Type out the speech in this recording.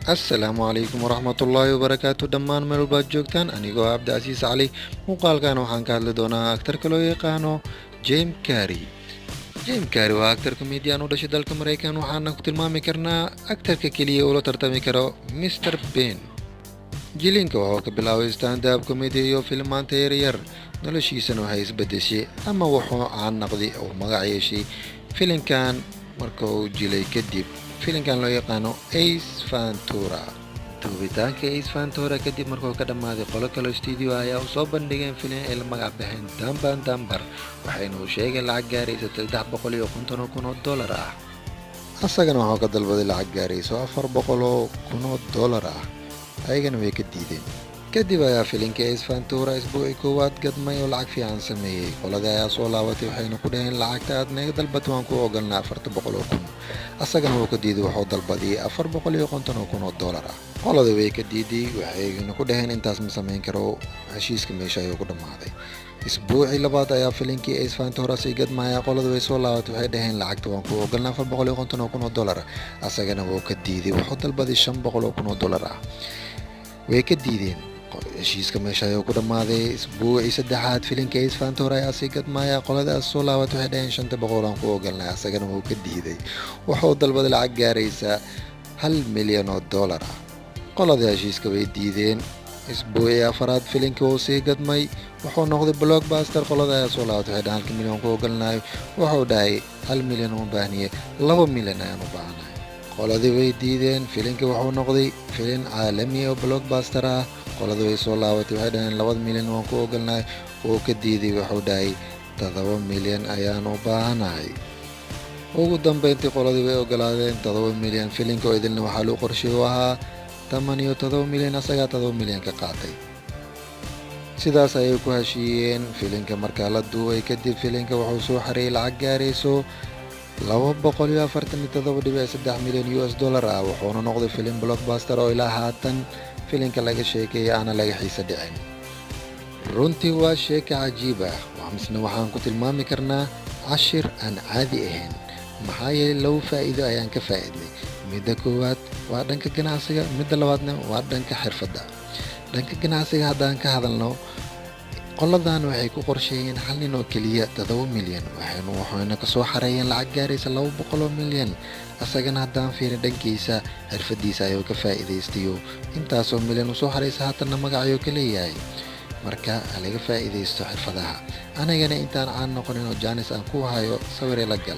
Asalaamu calaykum waraxmatullaahi wabarakaatu dhammaan meel walbaad joogtaan anigoo cabdicasiis cali muuqaalkan waxaan ka hadli doonaa aktarka loo yaqaano Jim Carrey. Jim Carrey waa aktar komediyan u dhashay dalka Mareykan waxaana ku tilmaami karnaa aktarka keliya ula tartami karo Mr. Bean. Jilinka wuxuu ka bilaabay stand-up comedy iyo filmaanta yaryar noloshiisana waxay isbedeshay ama wuxuu caan noqday oo magac yeeshay filimkan marka uu jilay kadib filimkan loo yaqaano Ace Ventura. Duubitaanka Ace Ventura kadib markuu ka dhammaaday qolo kale studio ayaa u soo bandhigeen filim ay la magac baxeen Dumb and Dumber waxayna u sheegeen lacag gaaraysa $350,000 ah. Asagana wuxuu ka dalbaday lacag gaaraysa $400,000 ah. ayagana way ka diideen. Kadib ayaa filimka Ace Ventura isbuucii koowaad gadmay oo lacag fiican sameeyey. Qoladii ayaa soo laabatay waxayna ku dhaheen lacagta aad naga dalbato waan ku ogolnaa $400,000. asagana wuu ka diiday wuxuu dalbaday $450,000 ah. Qoladii way ka diiday waxayna ku dhaheen intaas ma samayn karo. Heshiiska meesha ayuu ku dhammaaday. Isbuucii labaad ayaa filimkii Ace Ventura sii gadmaya. Qoladii way soo laabatay waxay dhaheen lacagta waan ku ogolnaa $450,000. asagana wuu ka diiday wuxuu dalbaday $500,000 ah. way ka diideen. Heshiiska meesha ayuu ku dhammaaday. Isbuucii saddexaad filimka Ace Ventura ayaa sii gadmaya. qoladaas soo laabatay waxay dhaheen $500,000 aan ku ogolnaa. asagana wuu ka diiday wuxuu dalbaday lacag gaaraysa $1,000,000 ah. qoladii heshiiska way diideen. Isbuucii afaraad filimka wuu sii gadmay wuxuu noqday blockbuster. qolada ayaa soo laabatay waxay dhaheen $1,000,000 ku ogolnaay. wuxuu dhahay $1,000,000 uma baahniye $2,000,000 ayaan u baahanahay. qoladii way diideen. filimka wuxuu noqday filim caalami oo blockbuster ah. qoladii way soo laabatay waxay dhaheen $2,000,000 waan ku ogolnahay. wuu ka diiday wuxuu dhahay $7,000,000 ayaan u baahanahay. ugu dambeyntii qoladii way ogolaadeen $7,000,000. filimka oo idilna waxaa loo qorsheeyay ahaa $87,000,000 asagaa $7,000,000 ka qaatay. sidaas ayay ku heshiiyeen. filimka markaa la duubay kadib filimka wuxuu soo xareeyay lacag gaarayso $247.3 milyan ah. wuxuuna noqday filim blockbuster oo ilaa haatan filimka laga sheekeeyay aana laga xiisa dhicin. runtii waa sheeko cajiib ah. misna waxaan ku tilmaami karnaa cashir aan caadi ahayn maxaa yeelay laba faa'iido ayaan ka faa'iidnay. midda koowaad waa dhanka ganacsiga, midda labaadna waa dhanka xirfadda. dhanka ganacsiga haddaan ka hadalno, qoladan waxay ku qorsheeyeen hal nin oo keliya $7,000,000 waxayna ka soo xareeyeen lacag gaaraysa $200,000,000. asagana haddaan fiirin dhankiisa xirfadiisa ayuu ka faa'iidaystayo intaasoo milyan u soo xareysa haatanna magac ayuu ka leeyahay. marka ha laga faa'iidaysto xirfadaha. anigana intaan caan noqonin oo jaanis aan ku hayo sawir la gal.